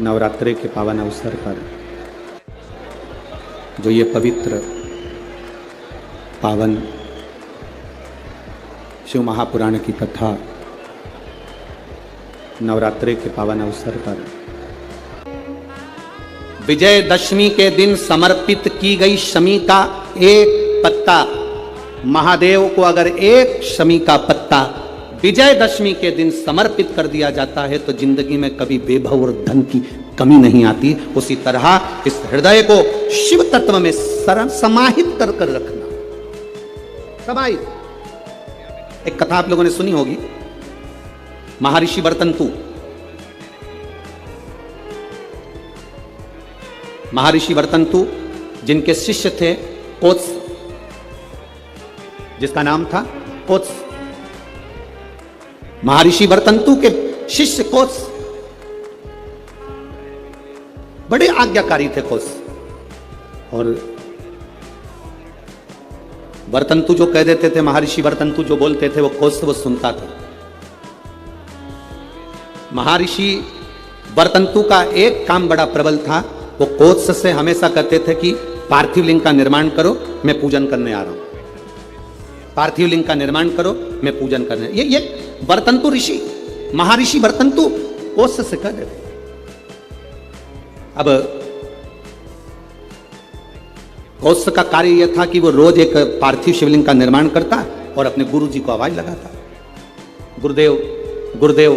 नवरात्रि के पावन अवसर पर जो ये पवित्र पावन शिव महापुराण की कथा नवरात्रि के पावन अवसर पर विजयदशमी के दिन समर्पित की गई शमी का एक पत्ता, महादेव को अगर एक शमी का पत्ता विजयदशमी के दिन समर्पित कर दिया जाता है तो जिंदगी में कभी वैभव और धन की कमी नहीं आती। उसी तरह इस हृदय को शिव तत्व में समाहित कर कर रखना। समाहित। एक कथा आप लोगों ने सुनी होगी, महर्षि वर्तंतु। महर्षि वर्तंतु जिनके शिष्य थे कोत्स, जिसका नाम था कोत्स। महर्षि वर्तंतु के शिष्य कोत्स बड़े आज्ञाकारी थे कोत्स, और वर्तंतु जो कह देते थे, महर्षि वर्तंतु जो बोलते थे वो कोत्स वो सुनता था। महर्षि वर्तंतु का एक काम बड़ा प्रबल था, वो कोत्स से हमेशा कहते थे कि पार्थिव लिंग का निर्माण करो, मैं पूजन करने आ रहा हूं। पार्थिव लिंग का निर्माण करो, मैं पूजन करने। ये वर्तंतु ऋषि, महर्षि वर्तंतु कोत्स से कह देते। अब कोत्स का कार्य यह था कि वो रोज एक पार्थिव शिवलिंग का निर्माण करता और अपने गुरु जी को आवाज लगाता, गुरुदेव गुरुदेव,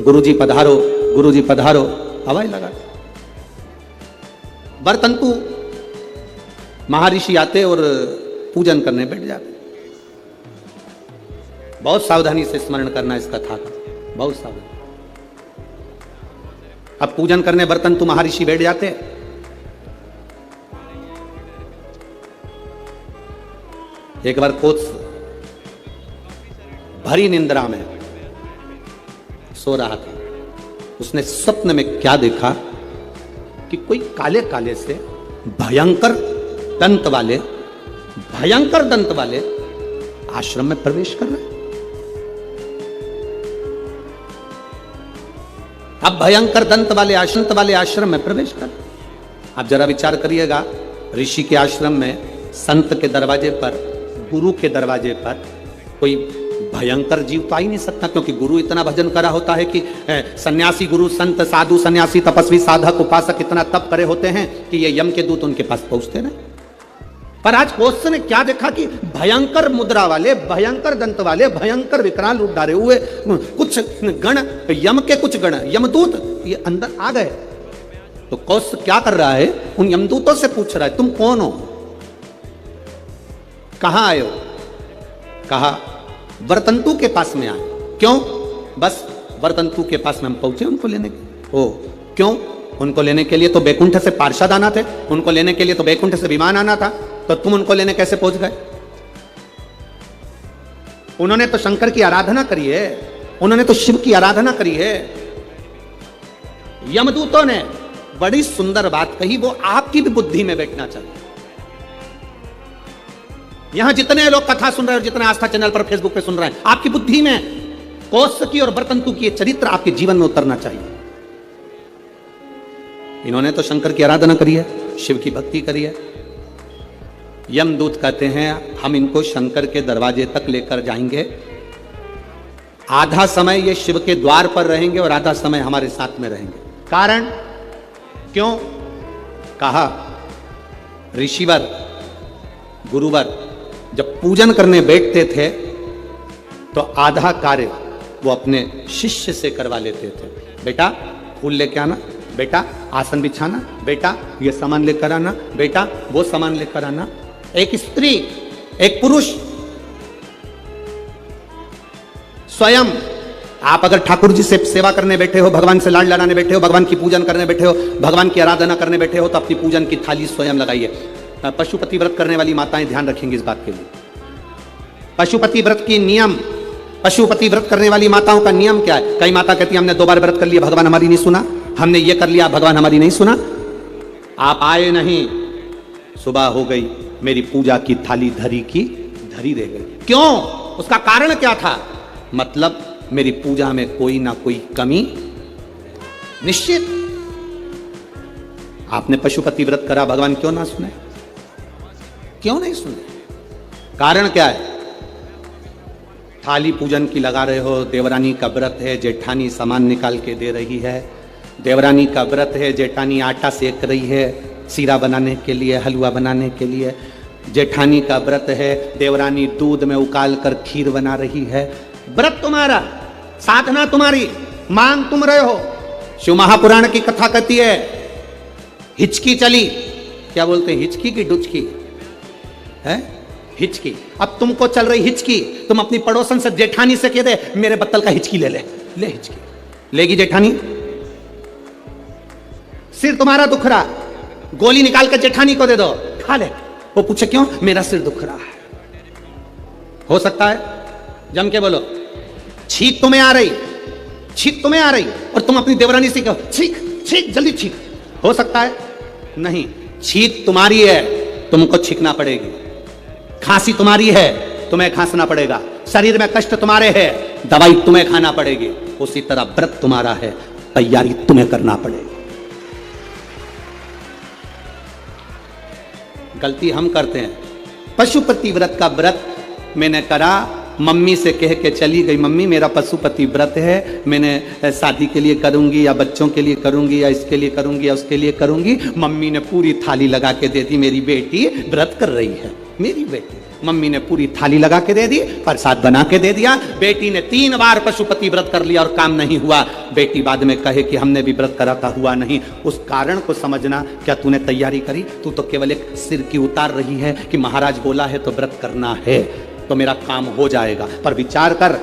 गुरुजी पधारो, गुरुजी पधारो, आवाज लगाता। वर्तंतु महर्षि आते और पूजन करने बैठ जाते। बहुत सावधानी से स्मरण करना इस कथा का, बहुत सावधानी। अब पूजन करने वर्तंतु महर्षि बैठ जाते। एक बार कोत्स भरी निंद्रा में सो रहा था। उसने स्वप्न में क्या देखा कि कोई काले काले से भयंकर दंत वाले आश्रम में प्रवेश कर रहे। अब भयंकर दंत वाले आश्रम में प्रवेश कर। आप जरा विचार करिएगा, ऋषि के आश्रम में, संत के दरवाजे पर, गुरु के दरवाजे पर कोई भयंकर जीव तो आ ही नहीं सकता, क्योंकि गुरु इतना भजन करा होता है कि सन्यासी गुरु, संत, साधु, सन्यासी, तपस्वी, साधक, उपासक इतना तप करे होते हैं कि ये यम के दूत उनके पास पहुंचते नहीं। पर आज कोत्स ने क्या देखा कि भयंकर मुद्रा वाले, भयंकर दंत वाले, भयंकर विकराल रूप धारे हुए कुछ गण, यम के कुछ गण, यमदूत ये अंदर आ गए। तो कोत्स क्या कर रहा है, उन यमदूतों से पूछ रहा है, तुम कौन हो, कहां आए हो? कहा वर्तंतु के पास में आए। क्यों? बस वर्तंतु के पास में हम पहुंचे उनको लेने के। ओ क्यों? उनको लेने के लिए तो बैकुंठ से पार्षद आना थे, उनको लेने के लिए तो बैकुंठ से विमान आना था, तो तुम उनको लेने कैसे पहुंच गए? उन्होंने तो शंकर की आराधना करी है, उन्होंने तो शिव की आराधना करी है। यमदूतों ने बड़ी सुंदर बात कही, वो आपकी भी बुद्धि में बैठना चाहिए। यहां जितने लोग कथा सुन रहे हैं और जितने आस्था चैनल पर, फेसबुक पे सुन रहे हैं, आपकी बुद्धि में कोत्स की और वर्तंतु की चरित्र आपके जीवन में उतरना चाहिए। इन्होंने तो शंकर की आराधना करी है, शिव की भक्ति करी है। यमदूत कहते हैं हम इनको शंकर के दरवाजे तक लेकर जाएंगे, आधा समय ये शिव के द्वार पर रहेंगे और आधा समय हमारे साथ में रहेंगे। कारण क्यों? कहा ऋषिवर, गुरुवर जब पूजन करने बैठते थे तो आधा कार्य वो अपने शिष्य से करवा लेते थे। बेटा फूल लेके आना, बेटा आसन बिछाना, बेटा ये सामान लेकर आना, बेटा वो सामान लेकर आना। एक स्त्री, एक पुरुष, स्वयं आप अगर ठाकुर जी से सेवा करने बैठे हो, भगवान से लाड लड़ाने बैठे हो, भगवान की पूजन करने बैठे हो, भगवान की आराधना करने बैठे हो, तो अपनी पूजन की थाली स्वयं लगाइए। पशुपति व्रत करने वाली माताएं ध्यान रखेंगी इस बात के लिए। पशुपति व्रत की नियम, पशुपति व्रत करने वाली माताओं का नियम क्या है? कई माता कहती है हमने 2 बार व्रत कर लिया, भगवान हमारी नहीं सुना, हमने ये कर लिया, भगवान हमारी नहीं सुना। आप आए नहीं, सुबह हो गई, मेरी पूजा की थाली धरी रह गई। क्यों? उसका कारण क्या था? मतलब मेरी पूजा में कोई ना कोई कमी निश्चित आपने पशुपति व्रत करा, भगवान क्यों ना सुने? क्यों नहीं सुने? कारण क्या है? थाली पूजन की लगा रहे हो, देवरानी का व्रत है, जेठानी सामान निकाल के दे रही है, देवरानी का व्रत है, जेठानी आटा सेक रही है सीरा बनाने के लिए, हलवा बनाने के लिए, जेठानी का व्रत है, देवरानी दूध में उकाल कर खीर बना रही है। व्रत तुम्हारा, साधना तुम्हारी, मांग तुम रहे हो। शिव महापुराण की कथा कहती है, हिचकी चली, क्या बोलते हैं, हिचकी की डुचकी है, हिचकी। अब तुमको चल रही हिचकी, तुम अपनी पड़ोसन से, जेठानी से कह दे मेरे बत्तल का हिचकी ले ले हिचकी लेगी जेठानी? सिर तुम्हारा दुख रहा, गोली निकाल कर जेठानी को दे दो, खा ले, वो पूछे क्यों? मेरा सिर दुख रहा है। हो सकता है? जम के बोलो। छींक तुम्हें आ रही, छींक तुम्हें आ रही, और तुम अपनी देवरानी से कहो छींक छींक जल्दी छींक। हो सकता है? नहीं। छींक तुम्हारी है, तुमको छींकना पड़ेगी। खांसी तुम्हारी है, तुम्हें खांसना पड़ेगा। शरीर में कष्ट तुम्हारे है, दवाई तुम्हें खाना पड़ेगी। उसी तरह व्रत तुम्हारा है, तैयारी तुम्हें करना पड़ेगी। गलती हम करते हैं। पशुपति व्रत का व्रत मैंने करा, मम्मी से कह के चली गई, मम्मी मेरा पशुपति व्रत है, मैंने शादी के लिए करूंगी या बच्चों के लिए करूंगी या इसके लिए करूंगी या उसके लिए करूंगी। मम्मी ने पूरी थाली लगा के दे दी, मेरी बेटी व्रत कर रही है, मेरी बेटी। मम्मी ने पूरी थाली लगा के दे दी, प्रसाद बना के दे दिया। बेटी ने 3 बार पशुपति व्रत कर लिया और काम नहीं हुआ। बेटी बाद में कहे कि हमने भी व्रत करा था, हुआ नहीं। उस कारण को समझना। क्या तूने तैयारी करी? तू तो केवल एक सिर की उतार रही है कि महाराज बोला है तो व्रत करना है तो मेरा काम हो जाएगा। पर विचार कर,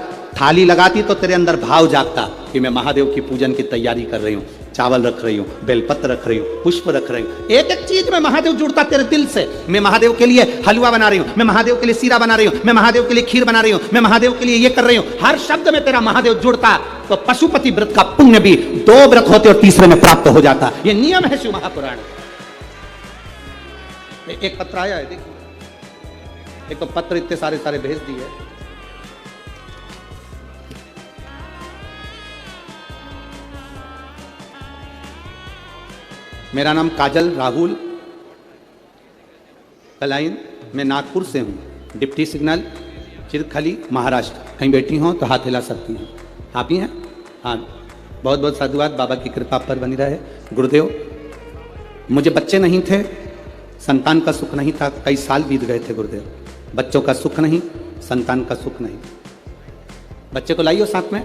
थाली लगाती तो तेरे अंदर भाव जागता कि मैं महादेव की पूजन की तैयारी कर रही हूँ, चावल रख रही हूँ, बेलपत्र रख रही हूँ, पुष्प रख रही हूँ। एक एक चीज में महादेव जुड़ता तेरे दिल से। मैं महादेव के लिए हलवा बना रही हूँ, मैं महादेव के लिए सीरा बना रही हूँ, मैं महादेव के लिए खीर बना रही हूँ, मैं महादेव के लिए ये कर रही हूँ। हर शब्द में तेरा महादेव जुड़ता तो पशुपति व्रत का पुण्य भी 2 व्रत होते और तीसरे में प्राप्त हो जाता। ये नियम है शिव महापुराण। एक पत्र आया है, देखिए। एक तो पत्र इतने सारे भेज दिए। मेरा नाम काजल राहुल कलाइन, मैं नागपुर से हूँ, डिप्टी सिग्नल चिरखली महाराष्ट्र। कहीं बैठी हो तो हाथ हिला सकती हैं। आप ही हैं? हाँ, बहुत बहुत साधुवाद, बाबा की कृपा पर बनी रहे। गुरुदेव, मुझे बच्चे नहीं थे, संतान का सुख नहीं था, कई साल बीत गए थे गुरुदेव। बच्चों का सुख नहीं, संतान का सुख नहीं। बच्चे को लाइयो साथ में,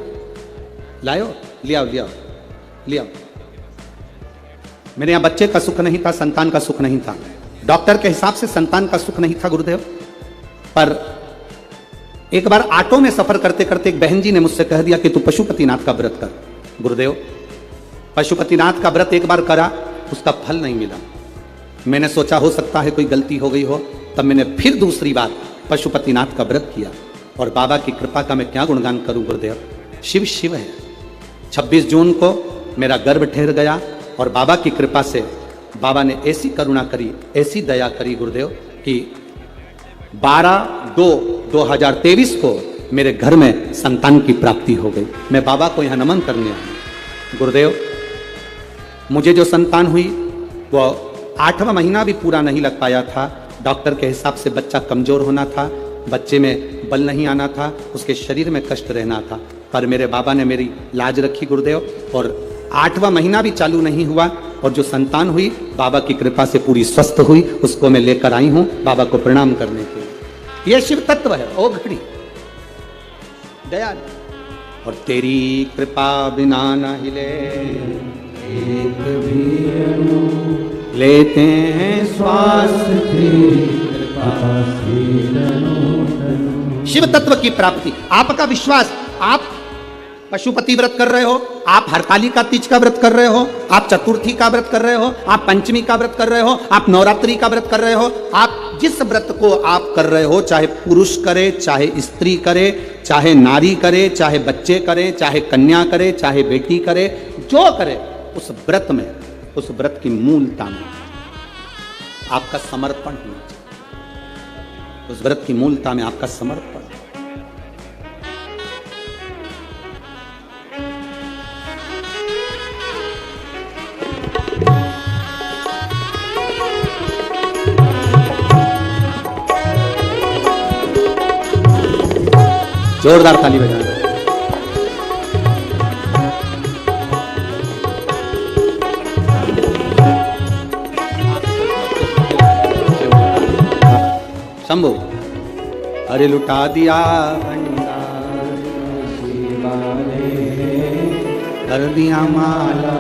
लाओ, ले आओ ले आओ ले आओ। मेरे यहाँ बच्चे का सुख नहीं था, संतान का सुख नहीं था। डॉक्टर के हिसाब से संतान का सुख नहीं था गुरुदेव। पर एक बार ऑटो में सफर करते करते एक बहन जी ने मुझसे कह दिया कि तू पशुपतिनाथ का व्रत कर। गुरुदेव, पशुपतिनाथ का व्रत एक बार करा, उसका फल नहीं मिला। मैंने सोचा हो सकता है कोई गलती हो गई हो, तब मैंने फिर दूसरी बार पशुपतिनाथ का व्रत किया। और बाबा की कृपा का मैं क्या गुणगान करूं गुरुदेव। शिव शिव है। 26 जून को मेरा गर्भ ठहर गया और बाबा की कृपा से बाबा ने ऐसी करुणा करी, ऐसी दया करी गुरुदेव कि 12/2/2023 को मेरे घर में संतान की प्राप्ति हो गई। मैं बाबा को यहाँ नमन करने आया। गुरुदेव, मुझे जो संतान हुई वो 8वां महीना भी पूरा नहीं लग पाया था। डॉक्टर के हिसाब से बच्चा कमजोर होना था, बच्चे में बल नहीं आना था, उसके शरीर में कष्ट रहना था। पर मेरे बाबा ने मेरी लाज रखी गुरुदेव, और 8वां महीना भी चालू नहीं हुआ और जो संतान हुई बाबा की कृपा से पूरी स्वस्थ हुई। उसको मैं लेकर आई हूँ बाबा को प्रणाम करने के लिए। यह शिव तत्व है। ओ घड़ी दयाल, और तेरी कृपा बिना न हिले एक भी लेते हैं श्वास, तेरी कृपा से। शिव तत्व की प्राप्ति, आपका विश्वास। आप पशुपति व्रत कर रहे हो, आप हरतालिका तीज का व्रत कर रहे हो, आप चतुर्थी का व्रत कर रहे हो, आप पंचमी का व्रत कर रहे हो, आप नवरात्रि का व्रत कर रहे हो। आप जिस व्रत को आप कर रहे हो, चाहे पुरुष करे, चाहे स्त्री करे, चाहे नारी करे, चाहे बच्चे करे, चाहे कन्या करे, चाहे बेटी करे, जो करे, उस व्रत में, उस व्रत की मूलता में आपका समर्पण होना चाहिए। उस व्रत की मूलता में आपका समर्पण। जोरदार ताली बजाना। शंभू। अरे लुटा दिया भंडार कर दिया माला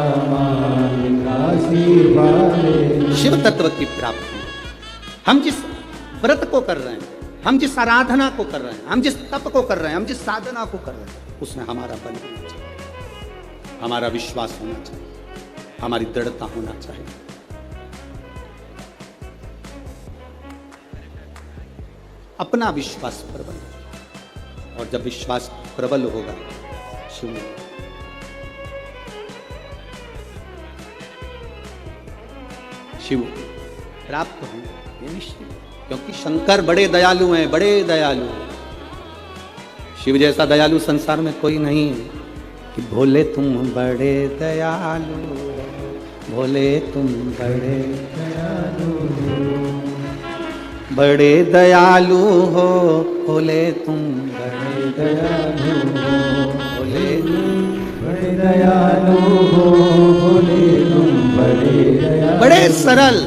शिव तत्व की प्राप्ति। हम जिस व्रत को कर रहे हैं, हम जिस आराधना को कर रहे हैं, हम जिस तप को कर रहे हैं, हम जिस साधना को कर रहे हैं, उसमें हमारा बल होना चाहिए, हमारा विश्वास होना चाहिए, हमारी दृढ़ता होना चाहिए। अपना विश्वास प्रबल, और जब विश्वास प्रबल होगा शिव शिव प्राप्त होंगे, ये निश्चित, क्योंकि शंकर बड़े दयालु हैं, बड़े दयालु। शिव जैसा दयालु संसार में कोई नहीं है। कि भोले तुम बड़े दयालु, भोले तुम बड़े दयालु, बड़े दयालु हो, भोले तुम बड़े दयालु हो, भोले बड़े दयालु हो, भोले तुम बड़े दयालु। बड़े सरल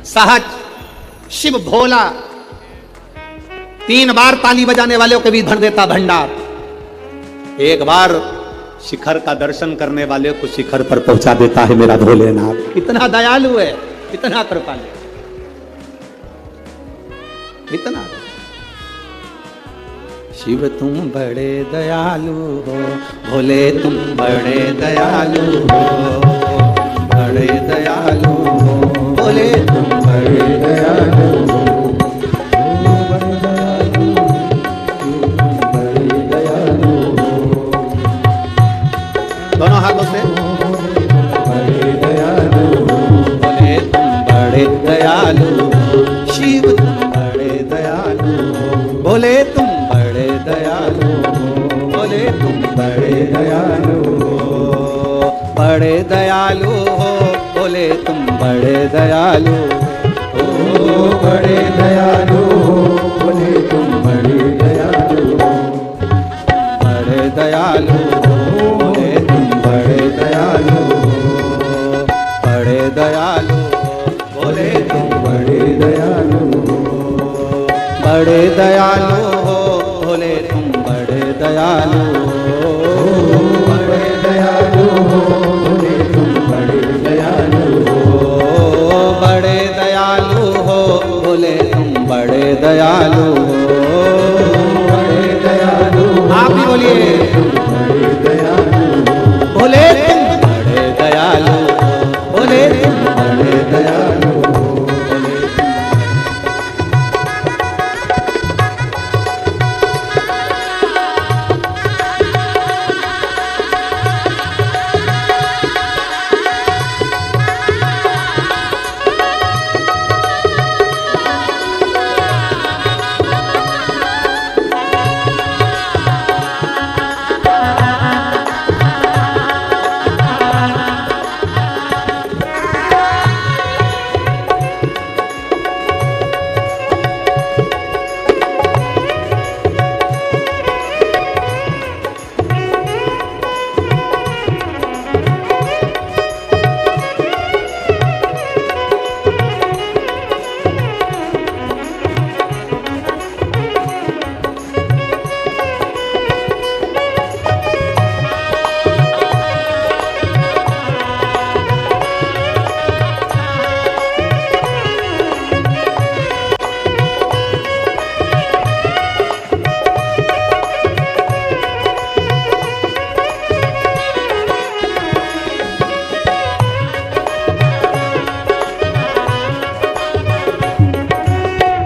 सहज शिव भोला, 3 बार ताली बजाने वालों के भी भर देता भंडार, 1 बार शिखर का दर्शन करने वाले को शिखर पर पहुंचा देता है मेरा भोलेनाथ। इतना दयालु है, इतना कृपालु, इतना। शिव तुम बड़े दयालु हो, भोले तुम बड़े दयालु हो, बड़े दयालु हो, भोले तुम बड़े दयालु हो, बड़े दयालु, बड़े दयालु हो। दोनों हाथों से बड़े दयालु हो, भोले तुम बड़े दयालु हो, शिव तुम बड़े दयालु हो, भोले तुम बड़े दयालु हो, भोले तुम बड़े दयालु हो, बड़े दयालु हो, भोले तुम बड़े दयालु हो, बड़े दयालु हो, भोले तुम बड़े दयालु हो, बड़े दयालु हो, भोले तुम बड़े दयालु हो, बड़े दयालु हो, भोले तुम बड़े दयालु हो, बड़े दयालु हो, भोले तुम बड़े दयालु हो, बड़े दयालु हो, भोले तुम बड़े दयालु हो, बड़े दयालु हो, भोले तुम बड़े दयालु हो, बड़े दयालु। आप भी बोलिए बड़े दयालु, भोले तुम बड़े दयालु, भोले तुम बड़े दयालु।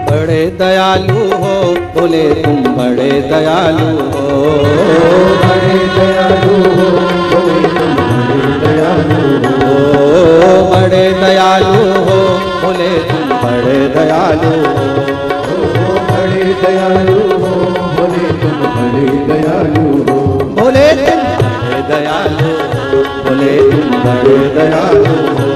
बड़े दयालु हो, बोले तुम बड़े दयालु हो, बड़े दयालु हो, बोले तुम बड़े दयालु हो, बड़े दयालु हो, बोले तुम बड़े दयालु हो, बड़े दयालु हो, बोले तुम बड़े दयालु हो, बोले तुम बड़े दयालु हो, बोले तुम बड़े दयालु हो।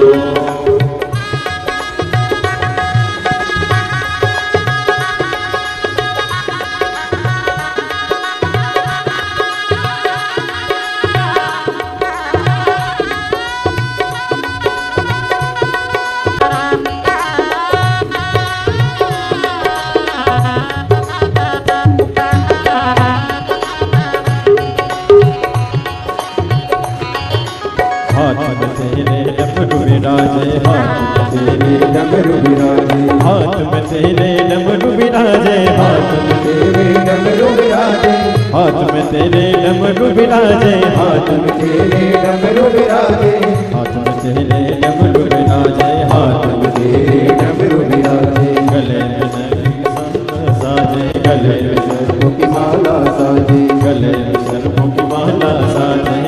में तेरे डमरू विराजे, हाथ में तेरे डमरू विराजे, हाथ में तेरे डमरू विराजे, हाथ में तेरे डमरू विराजे, हाथ में तेरे डमरू विराजे, हाथ में तेरे डमरू विराजे, हाथ में तेरे डमरू विराजे, हाथ में तेरे डमरू विराजे, गले में सर्प साजे, गले में सर्पों की माला साजे, गले में सर्पों की माला साजे।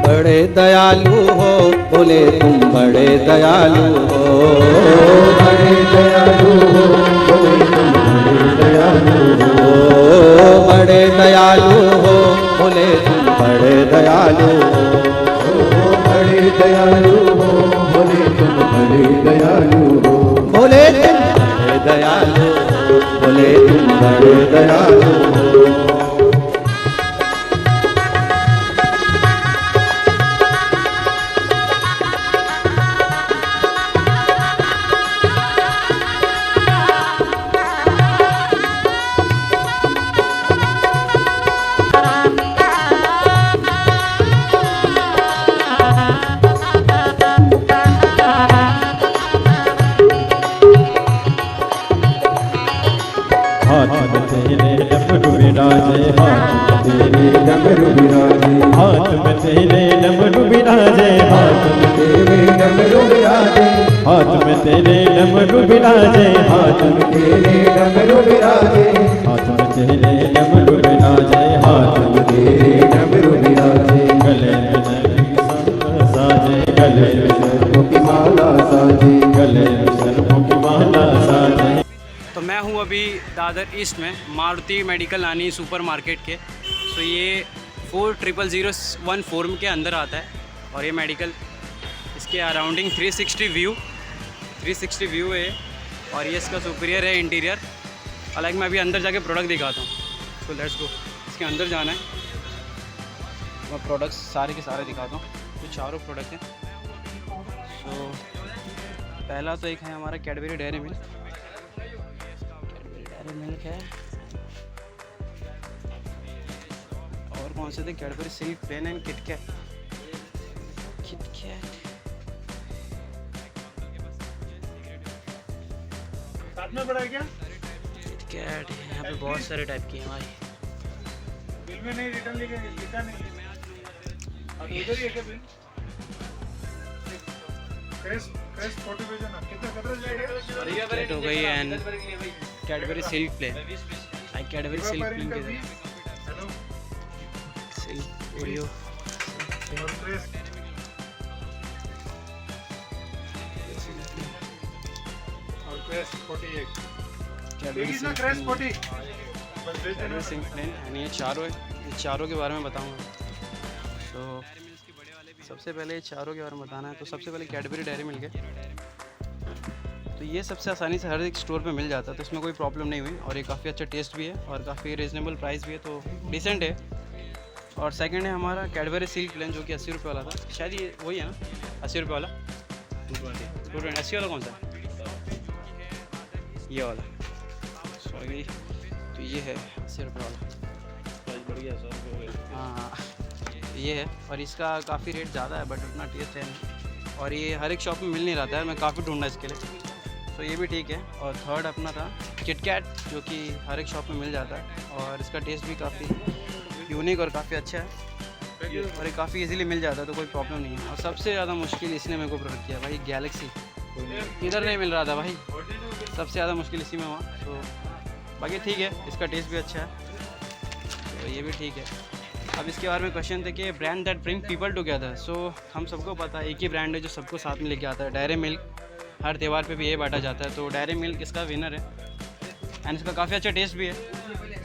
बड़े दयालु हो बोले तुम बड़े दयालु हो, बड़े दयालु हो बोले तुम बड़े दयालु हो, बड़े दयालु हो बोले तुम बड़े दयालु हो, बड़े दयालु हो बोले तुम बड़े दयालु हो, बोले तुम बड़े दयालु हो, बोले तुम बड़े दयालु हो। हाथ में तेरे डमरू विराजे, हाथ में तेरे डमरू विराजे, हाथ में तेरे डमरू विराजे, हाथ में तेरे डमरू विराजे, हाथ में तेरे डमरू विराजे, हाथ में तेरे डमरू विराजे, हाथ में तेरे डमरू विराजे, हाथ में तेरे डमरू विराजे, गले में सर्प साजे, गले में सर्पों की माला साजे, गले में सर्पों की माला साजे। तो मैं हूँ अभी दादर ईस्ट में मारुति मेडिकल नानी सुपर मार्केट के। तो ये 40001 के अंदर आता है और ये मेडिकल इसके अराउंडिंग 360 व्यू है और ये इसका सुपीरियर है इंटीरियर। हालांकि मैं अभी अंदर जाके प्रोडक्ट दिखाता हूँ। तो लेट्स गो, इसके अंदर जाना है, मैं प्रोडक्ट्स सारे के सारे दिखाता हूँ। तो चारों प्रोडक्ट हैं। तो पहला तो एक है हमारा कैडबरी डेयरी मिल्क है, और कौन से थे, Cadbury Silk plain and KitKat साथ में पड़ा है क्या? किटकैट यहाँ पे बहुत सारे टाइप की हैं हमारी। बिल में नहीं रिटर्न लिखा नहीं है। और उधर ही है क्या बिल? क्रेस्ट फोटो भेजो ना। कितना किटकैट हो गई and Cadbury Silk plain, Cadbury Silk plain के सिल्क ओरियो और Crest 48 Cadbury Silk plain and ये चारों के बारे में बताऊंगा। तो सबसे पहले ये चारों के बारे में बताना है। तो सबसे पहले कैडबरी डेयरी मिल्क है। तो ये सबसे आसानी से हर एक स्टोर पे मिल जाता है, तो इसमें कोई प्रॉब्लम नहीं हुई। और ये काफ़ी अच्छा टेस्ट भी है और काफ़ी रीज़नेबल प्राइस भी है, तो डिसेंट है। और सेकंड है हमारा कैडबरी सिल्क प्लेन, जो कि 80 रुपये वाला था। शायद ये वही है ना, 80 रुपये वाला। 220 80 वाला कौन सा है? ये वाला, सॉरी। तो ये है 80 रुपये वाला, बढ़िया 100 रुपये। हाँ, ये है। और इसका काफ़ी रेट ज़्यादा है, बट उतना टेस्ट है नहीं। और ये हर एक शॉप में मिल नहीं रहा था, मैं काफ़ी ढूंढा इसके लिए, तो ये भी ठीक है। और थर्ड अपना था किटकैट, जो कि हर एक शॉप में मिल जाता है और इसका टेस्ट भी काफ़ी यूनिक और काफ़ी अच्छा है और ये काफ़ी इजीली मिल जाता है, तो कोई प्रॉब्लम नहीं है। और सबसे ज़्यादा मुश्किल इसने मेरे को प्रोडक्ट किया भाई, गैलेक्सी। इधर नहीं मिल रहा था भाई, सबसे ज़्यादा मुश्किल इसी में हुआ। तो बाकी ठीक है, इसका टेस्ट भी अच्छा है, तो ये भी ठीक है। अब इसके बारे में क्वेश्चन थे कि brand that bring people together. So हम सबको पता है एक ही ब्रांड है जो सबको साथ में लेके आता है, डेयरी मिल्क। हर त्यौहार पे भी ये बांटा जाता है, तो डेयरी मिल्क इसका विनर है एंड इसका काफ़ी अच्छा टेस्ट भी है।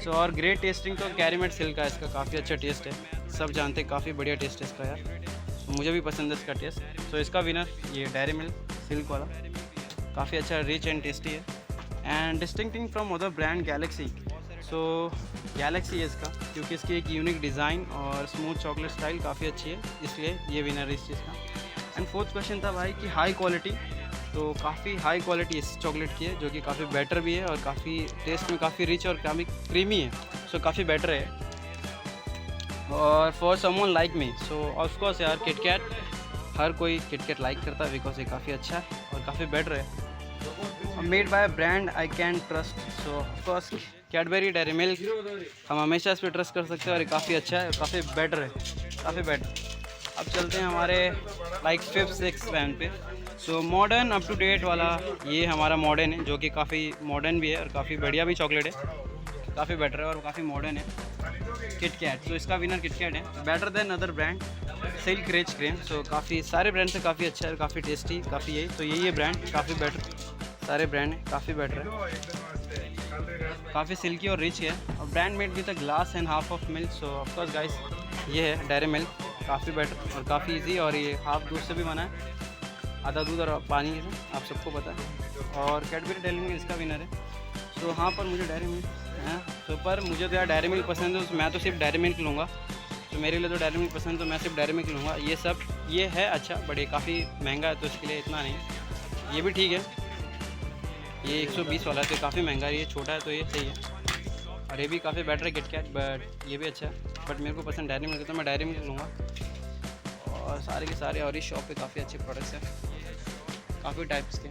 सो और ग्रेट टेस्टिंग तो कैरीमेट सिल्क का, इसका काफ़ी अच्छा टेस्ट है, सब जानते हैं, काफ़ी बढ़िया टेस्ट है इसका यार। तो मुझे भी पसंद है इसका टेस्ट। सो इसका विनर ये डेयरी मिल्क सिल्क वाला, काफ़ी अच्छा रिच एंड टेस्टी है and distincting from other brand Galaxy. So Galaxy है इसका, क्योंकि इसकी एक यूनिक डिज़ाइन और स्मूथ चॉकलेट स्टाइल काफ़ी अच्छी है, इसलिए ये विनर है इस चीज़ का। एंड फोर्थ क्वेश्चन था भाई कि हाई क्वालिटी, तो काफ़ी हाई क्वालिटी इस चॉकलेट की है जो कि काफ़ी बेटर भी है और काफ़ी टेस्ट में काफ़ी रिच और काफ़ी क्रीमी है, सो काफ़ी बेटर है। और for someone like me, so of course यार किटकैट, हर कोई किटकैट लाइक करता है बिकॉज ये काफ़ी अच्छा है और काफ़ी बेटर है। Made by brand I can trust, so of course Cadbury dairy milk, हम हमेशा इस पर ट्रस्ट कर सकते हैं और ये काफ़ी अच्छा है, काफ़ी बेटर है, काफ़ी बेटर। अब चलते हैं हमारे लाइक 5th-6th पैन पे। So modern up to date वाला ये हमारा मॉडर्न है जो कि काफ़ी मॉडर्न भी है और काफ़ी बढ़िया भी चॉकलेट है, काफ़ी बेटर है और काफ़ी मॉडर्न है। किटकैट, सो इसका विनर किटकैट है, better than other brand Silk rich cream, so काफ़ी सारे ब्रांड से काफ़ी अच्छा है, काफ़ी टेस्टी, काफ़ी यही तो यही है ब्रांड, काफ़ी बेटर, सारे ब्रांड है काफ़ी बेटर है, काफ़ी सिल्की और रिच है और brand made with a glass and half of milk. So of course guys ये है डेयरी मिल्क, काफ़ी बेटर और काफ़ी इजी, और ये हाफ दूध से भी बना है, आधा दूध और पानी से, आप सबको पता है। और कैडबरी डेयरी मिल्क इसका विनर है। तो हाँ पर मुझे डेयरी मिल्क है, तो पर मुझे तो यार डेयरी मिल्क पसंद है, तो मैं तो सिर्फ डेयरी मिल्क लूँगा, तो मेरे लिए तो डेयरी मिल्क पसंद, तो मैं सिर्फ डेयरी मिल्क लूँगा। ये सब ये है अच्छा बट ये काफ़ी महंगा है तो इसके लिए इतना नहीं, ये भी ठीक है, ये 120 वाला है तो काफ़ी महंगा है, ये छोटा है तो ये सही है, और ये भी काफ़ी बेटर है किटकैट, बट ये भी अच्छा है, बट मेरे को पसंद डेयरी मिल्क है तो मैं डेयरी मिल्क लूँगा। और सारे के सारे और इस शॉप पे काफ़ी अच्छे प्रोडक्ट्स हैं, काफ़ी टाइप्स के।